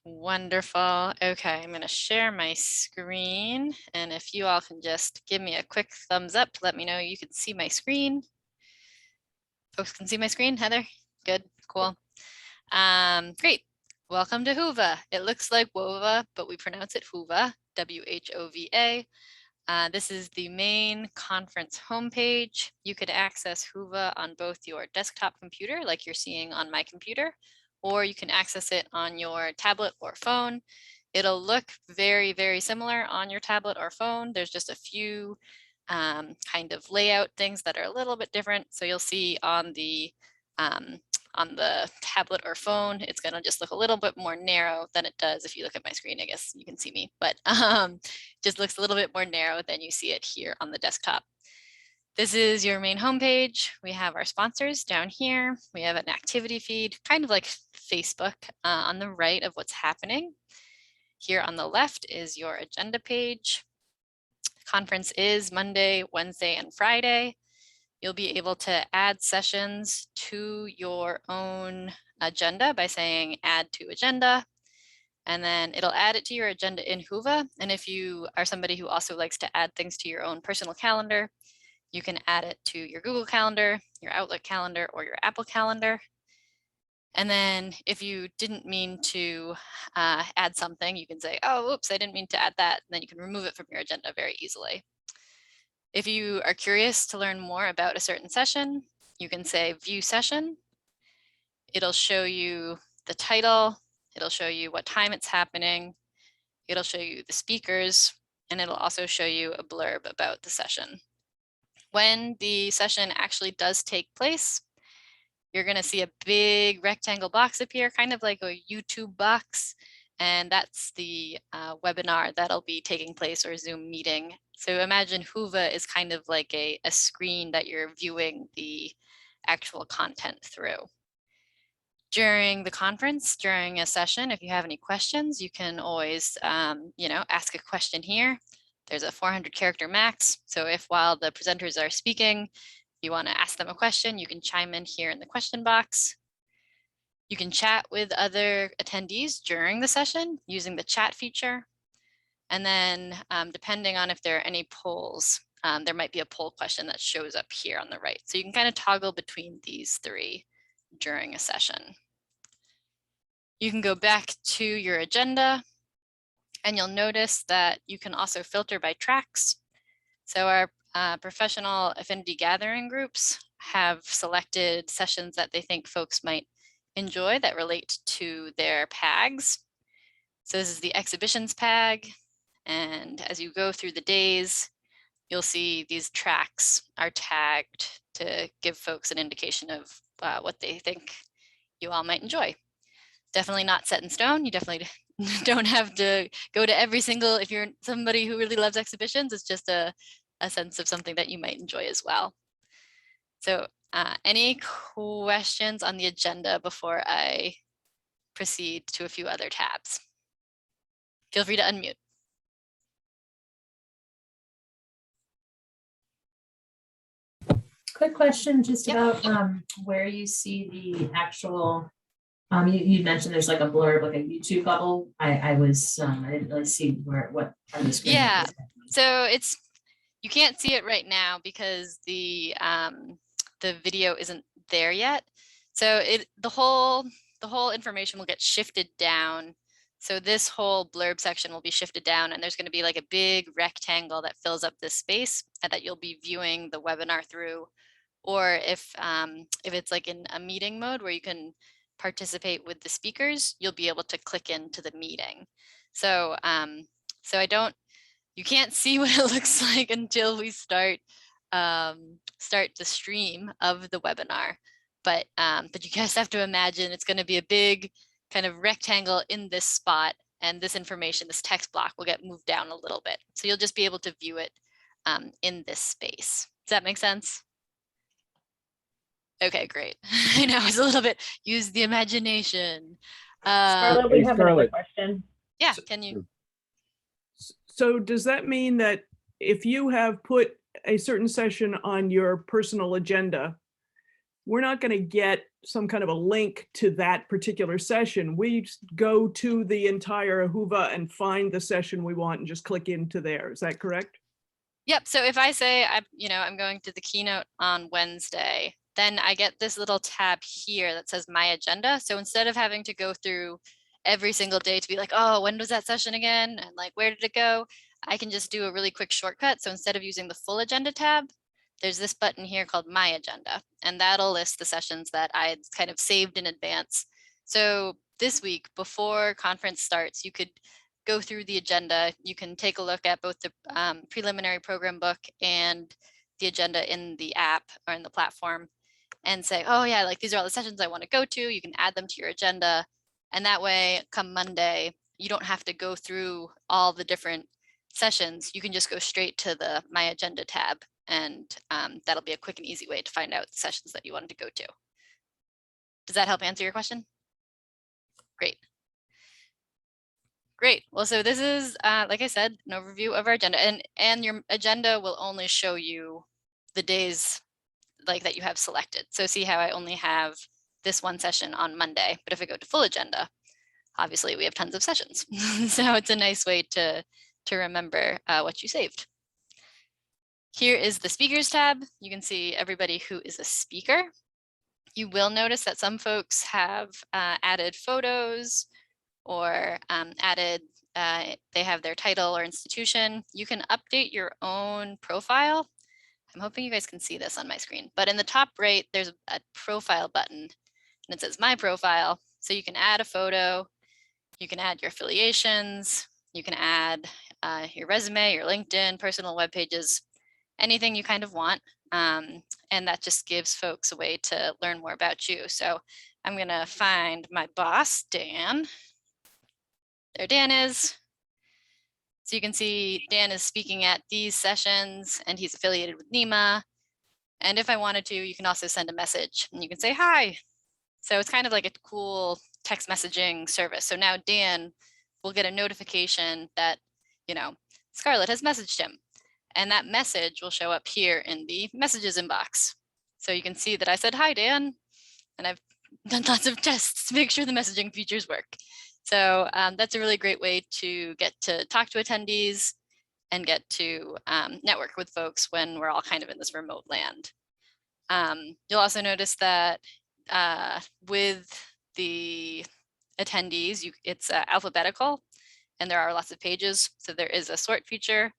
Wonderful. Okay, I'm going to share my screen. And if you all can just give me a quick thumbs up to let me know you can see my screen. Folks can see my screen, Heather? Good, cool. Great. Welcome to Whova. It looks like Wova, but we pronounce it Whova, W-H-O-V-A. This is the main conference homepage. You could access Whova on both your desktop computer, like you're seeing on my computer, or you can access it on your tablet or phone. It'll look very, very similar on your tablet or phone. There's just a few kind of layout things that are a little bit different. So you'll see on the tablet or phone, it's going to just look a little bit more narrow than it does. If you look at my screen, I guess you can see me, but just looks a little bit more narrow than you see it here on the desktop. This is your main homepage. We have our sponsors down here. We have an activity feed, kind of like Facebook on the right of what's happening. Here on the left is your agenda page. Conference is Monday, Wednesday, and Friday. You'll be able to add sessions to your own agenda by saying add to agenda, and then it'll add it to your agenda in Whova. And if you are somebody who also likes to add things to your own personal calendar, you can add it to your Google Calendar, your Outlook calendar, or your Apple Calendar. And then if you didn't mean to add something, you can say, oh, oops, I didn't mean to add that. And then you can remove it from your agenda very easily. If you are curious to learn more about a certain session, you can say view session. It'll show you the title. It'll show you what time it's happening. It'll show you the speakers, and it'll also show you a blurb about the session. When the session actually does take place, you're going to see a big rectangle box appear, kind of like a YouTube box. And that's the webinar that'll be taking place, or Zoom meeting. So imagine Whova is kind of like a screen that you're viewing the actual content through. During the conference, during a session, if you have any questions, you can always ask a question here. There's a 400 character max. So if while the presenters are speaking, you want to ask them a question, you can chime in here in the question box. You can chat with other attendees during the session using the chat feature. And then depending on if there are any polls, there might be a poll question that shows up here on the right. So you can kind of toggle between these three during a session. You can go back to your agenda, and you'll notice that you can also filter by tracks. So our professional affinity gathering groups have selected sessions that they think folks might enjoy that relate to their PAGs. So this is the exhibitions PAG. And as you go through the days, you'll see these tracks are tagged to give folks an indication of what they think you all might enjoy. Definitely not set in stone. You definitely don't have to go to every single, if you're somebody who really loves exhibitions, it's just a sense of something that you might enjoy as well. So any questions on the agenda before I proceed to a few other tabs? Feel free to unmute. Quick question just Yep. about where you see the actual, you mentioned there's like a blurb, like a YouTube bubble. I didn't really see what part of the screen. Yeah, so you can't see it right now because the video isn't there yet. So the whole information will get shifted down. So this whole blurb section will be shifted down, and there's going to be like a big rectangle that fills up this space and that you'll be viewing the webinar through. Or if it's like in a meeting mode where you can participate with the speakers, you'll be able to click into the meeting. So you can't see what it looks like until we start the stream of the webinar. But you guys have to imagine it's going to be a big kind of rectangle in this spot, and this information, this text block, will get moved down a little bit. So you'll just be able to view it in this space. Does that make sense? Okay, great. I know it's a little bit, use the imagination. Scarlett, we have another question. Yeah, can you? So does that mean that if you have put a certain session on your personal agenda, we're not going to get some kind of a link to that particular session. We just go to the entire Whova and find the session we want and just click into there. Is that correct? Yep. So if I say I'm going to the keynote on Wednesday, then I get this little tab here that says my agenda. So instead of having to go through every single day to be like, oh, when was that session again? And like, where did it go? I can just do a really quick shortcut. So instead of using the full agenda tab, there's this button here called my agenda, and that'll list the sessions that I had kind of saved in advance. So this week before conference starts, you could go through the agenda. You can take a look at both the preliminary program book and the agenda in the app or in the platform and say, oh yeah, like these are all the sessions I want to go to. You can add them to your agenda. And that way, come Monday, you don't have to go through all the different sessions. You can just go straight to the My Agenda tab, and that'll be a quick and easy way to find out the sessions that you wanted to go to. Does that help answer your question? Great. Great. Well, so this is, like I said, an overview of our agenda, and your agenda will only show you the days like that you have selected. So see how I only have this one session on Monday, but if I go to full agenda, obviously we have tons of sessions. So it's a nice way to remember what you saved. Here is the speakers tab. You can see everybody who is a speaker. You will notice that some folks have added photos or added, they have their title or institution. You can update your own profile. I'm hoping you guys can see this on my screen, but in the top right, there's a profile button and it says my profile. So you can add a photo, you can add your affiliations, you can add your resume, your LinkedIn, personal web pages, anything you kind of want. And that just gives folks a way to learn more about you. So I'm gonna find my boss, Dan. There Dan is. So you can see Dan is speaking at these sessions and he's affiliated with NEMA. And if I wanted to, you can also send a message and you can say, hi. So it's kind of like a cool text messaging service. So now Dan will get a notification that, Scarlett has messaged him. And that message will show up here in the messages inbox. So you can see that I said, hi, Dan. And I've done lots of tests to make sure the messaging features work. So that's a really great way to get to talk to attendees and get to network with folks when we're all kind of in this remote land. You'll also notice that with the attendees, it's alphabetical and there are lots of pages. So there is a sort feature.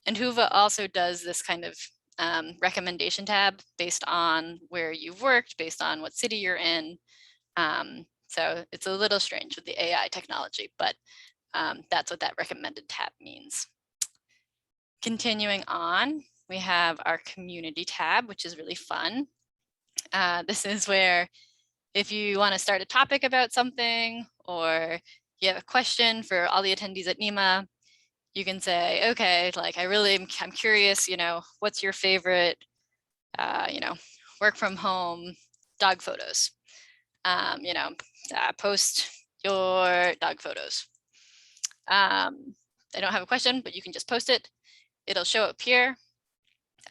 And Whova also does this kind of recommendation tab based on where you've worked, based on what city you're in. So it's a little strange with the AI technology, but that's what that recommended tab means. Continuing on, we have our community tab, which is really fun. This is where if you want to start a topic about something or you have a question for all the attendees at NEMA, you can say, okay, like I'm curious, what's your favorite, work from home dog photos? Post your dog photos. I don't have a question, but you can just post it. It'll show up here.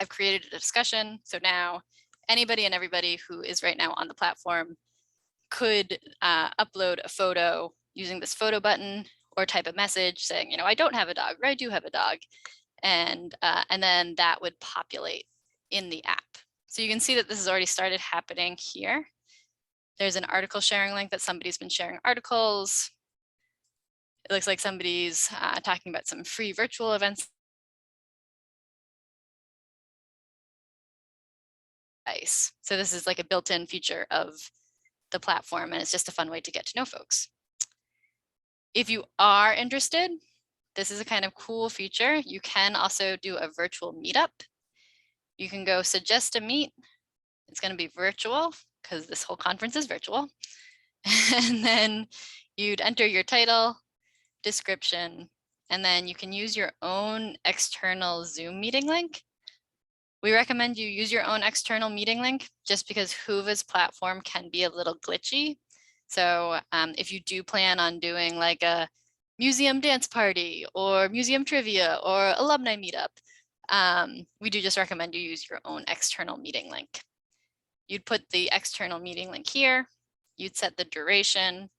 I've created a discussion. So now anybody and everybody who is right now on the platform could upload a photo using this photo button or type a message saying, I don't have a dog or I do have a dog. And then that would populate in the app. So you can see that this has already started happening here. There's an article sharing link that somebody's been sharing articles. It looks like somebody's talking about some free virtual events. So this is like a built-in feature of the platform, and it's just a fun way to get to know folks. If you are interested, this is a kind of cool feature. You can also do a virtual meetup. You can go suggest a meet. It's going to be virtual because this whole conference is virtual. And then you'd enter your title, description, and then you can use your own external Zoom meeting link. We recommend you use your own external meeting link just because Whova's platform can be a little glitchy. So if you do plan on doing like a museum dance party or museum trivia or alumni meetup, we do just recommend you use your own external meeting link. you'd put the external meeting link here, you'd set the duration,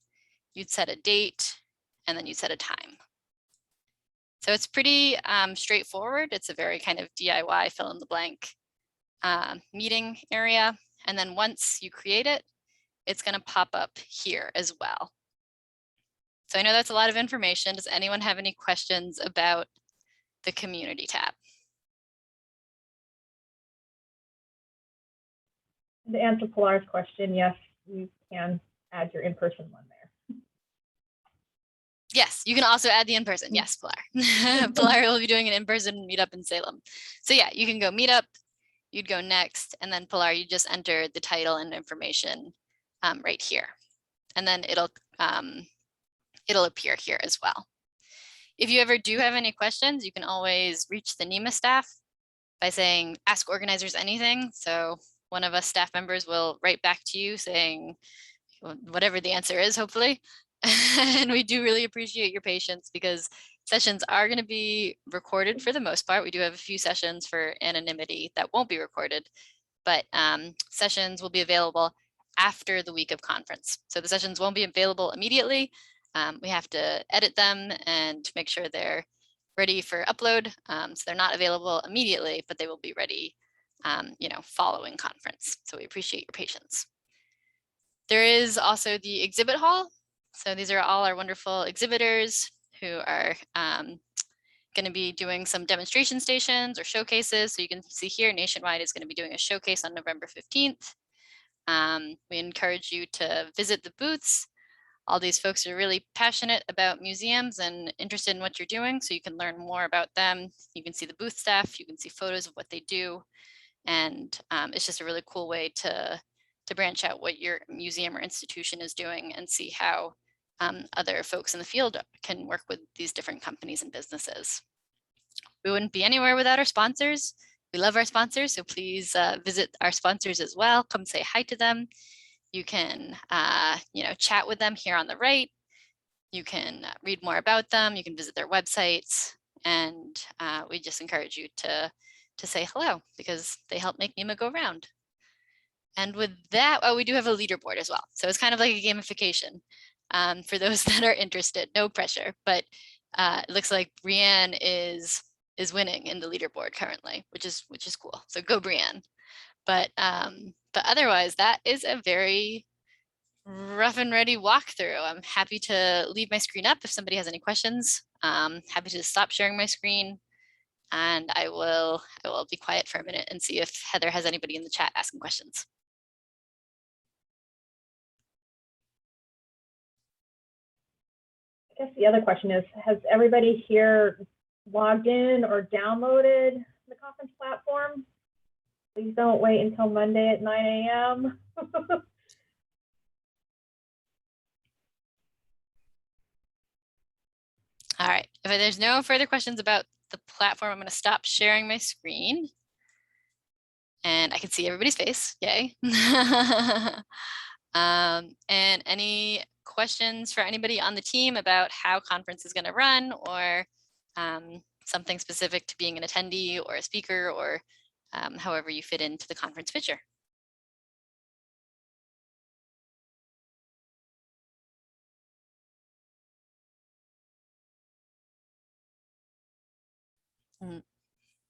you'd set a date, and then you'd set a time. So it's pretty straightforward. It's a very kind of DIY fill in the blank meeting area. And then once you create it, it's going to pop up here as well. So I know that's a lot of information. Does anyone have any questions about the community tab? To answer Pilar's question, yes, you can add your in-person one there. Yes, you can also add the in-person. Yes, Pilar. Pilar will be doing an in-person meetup in Salem. So yeah, you can go meetup, you'd go next, and then Pilar, you just enter the title and information right here. And then it'll appear here as well. If you ever do have any questions, you can always reach the NEMA staff by saying, ask organizers anything. So one of us staff members will write back to you saying whatever the answer is, hopefully. And we do really appreciate your patience because sessions are going to be recorded for the most part. We do have a few sessions for anonymity that won't be recorded, but sessions will be available after the week of conference. So the sessions won't be available immediately. We have to edit them and make sure they're ready for upload. So they're not available immediately, but they will be ready, following conference. So we appreciate your patience. There is also the exhibit hall. So these are all our wonderful exhibitors who are going to be doing some demonstration stations or showcases. So you can see here Nationwide is going to be doing a showcase on November 15th. We encourage you to visit the booths. All these folks are really passionate about museums and interested in what you're doing, so you can learn more about them. You can see the booth staff, you can see photos of what they do, and it's just a really cool way to branch out what your museum or institution is doing and see how other folks in the field can work with these different companies and businesses. We wouldn't be anywhere without our sponsors. We love our sponsors, so please visit our sponsors as well. Come say hi to them. You can, chat with them here on the right. You can read more about them. You can visit their websites, and we just encourage you to say hello because they help make NEMA go round. And with that, we do have a leaderboard as well. So it's kind of like a gamification for those that are interested. No pressure, but it looks like Brianne is winning in the leaderboard currently, which is cool. So go Brianne. But otherwise, that is a very rough and ready walkthrough. I'm happy to leave my screen up if somebody has any questions. Happy to stop sharing my screen, and I will be quiet for a minute and see if Heather has anybody in the chat asking questions. I guess the other question is, has everybody here logged in or downloaded the conference platform? Please don't wait until Monday at 9 a.m. All right, if there's no further questions about the platform, I'm going to stop sharing my screen. And I can see everybody's face, yay. And any questions for anybody on the team about how conference is going to run, or something specific to being an attendee or a speaker, or however you fit into the conference picture?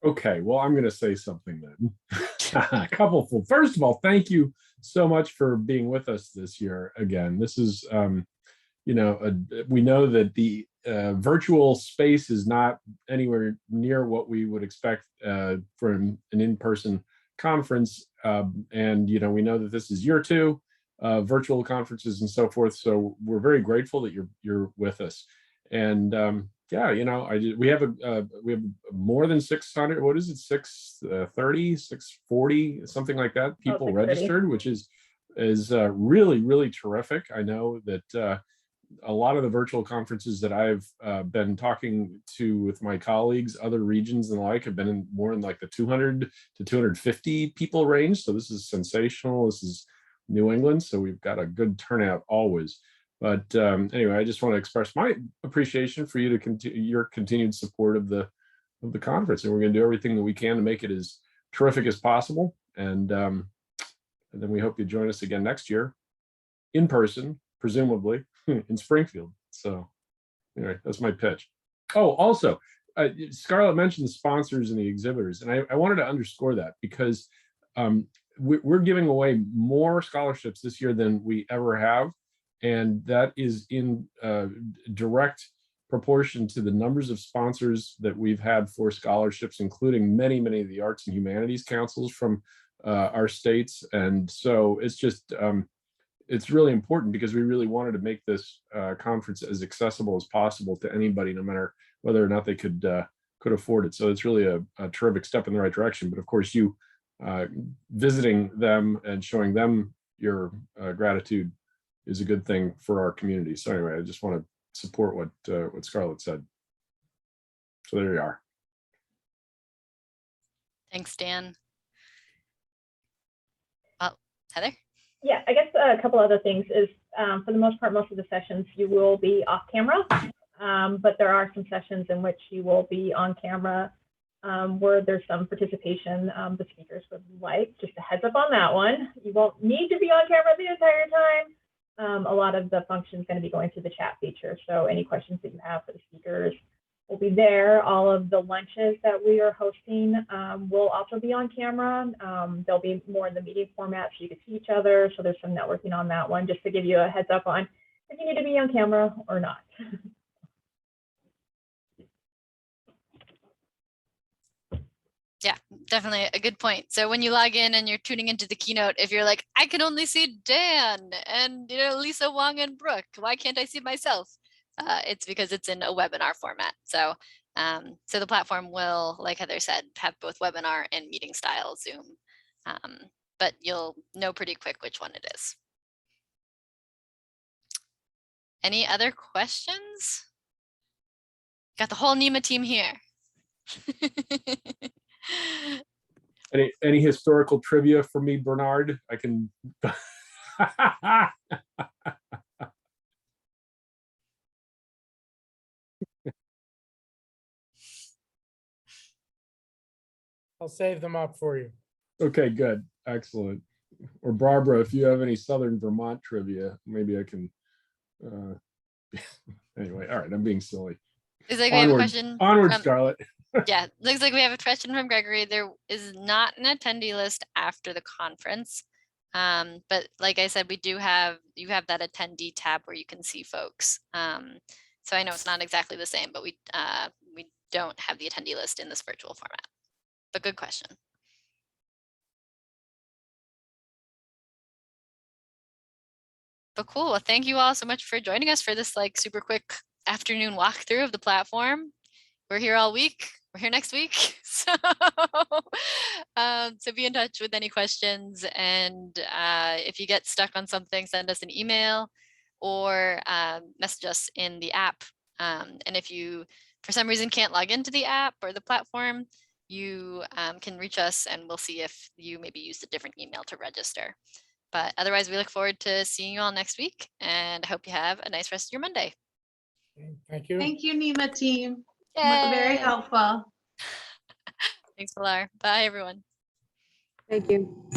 Okay, well, I'm going to say something then. A couple of, first of all, thank you so much for being with us this year again. This is, we know that the virtual space is not anywhere near what we would expect from an in-person conference, and we know that this is year 2 virtual conferences and so forth. So we're very grateful that you're with us, and yeah, we have more than 600. What is it? 630, 640, something like that. People registered, which is really, really terrific. I know that a lot of the virtual conferences that I've been talking to with my colleagues, other regions and the like, have been more in like the 200 to 250 people range. So this is sensational. This is New England, so we've got a good turnout always. But anyway, I just want to express my appreciation for you to continue your continued support of the conference, and we're going to do everything that we can to make it as terrific as possible. And And then we hope you join us again next year in person, presumably in Springfield. So anyway, that's my pitch. Oh, also, Scarlett mentioned the sponsors and the exhibitors, and I wanted to underscore that because we're giving away more scholarships this year than we ever have, and that is in direct proportion to the numbers of sponsors that we've had for scholarships, including many of the arts and humanities councils from our states. And so it's just it's really important because we really wanted to make this conference as accessible as possible to anybody, no matter whether or not they could afford it. So it's really a terrific step in the right direction. But of course, you visiting them and showing them your gratitude is a good thing for our community. So anyway, I just want to support what Scarlett said. So there you are. Thanks, Dan. Well, Heather? Yeah, I guess a couple other things is, for the most part, most of the sessions you will be off camera, but there are some sessions in which you will be on camera where there's some participation the speakers would like. Just a heads up on that one. You won't need to be on camera the entire time. A lot of the function is going to be going through the chat feature. So any questions that you have for the speakers will be there. All of the lunches that we are hosting will also be on camera. They'll be more in the meeting format so you can see each other. So there's some networking on that one, just to give you a heads up on if you need to be on camera or not. Yeah, definitely a good point. So when you log in and you're tuning into the keynote, if you're like, I can only see Dan and Lisa Wong and Brooke, why can't I see myself? It's because it's in a webinar format. So so the platform will, like Heather said, have both webinar and meeting style Zoom. But you'll know pretty quick which one it is. Any other questions? Got the whole NEMA team here. Any historical trivia for me, Bernard? I can. I'll save them up for you. Okay, good, excellent. Or Barbara, if you have any Southern Vermont trivia, maybe I can. Anyway, all right, I'm being silly. Looks like we have a question. Onward, Scarlett. Yeah, looks like we have a question from Gregory. There is not an attendee list after the conference. But like I said, you have that attendee tab where you can see folks. So I know it's not exactly the same, but we don't have the attendee list in this virtual format. But good question. But cool. Well, thank you all so much for joining us for this like super quick afternoon walkthrough of the platform. We're here all week. We're here next week. So, so be in touch with any questions. And if you get stuck on something, send us an email or message us in the app. And if you, for some reason, can't log into the app or the platform, you can reach us and we'll see if you maybe used a different email to register. But otherwise, we look forward to seeing you all next week. And I hope you have a nice rest of your Monday. Thank you. Thank you, NEMA team. Yay. Very helpful. Thanks, Pilar. Bye, everyone. Thank you.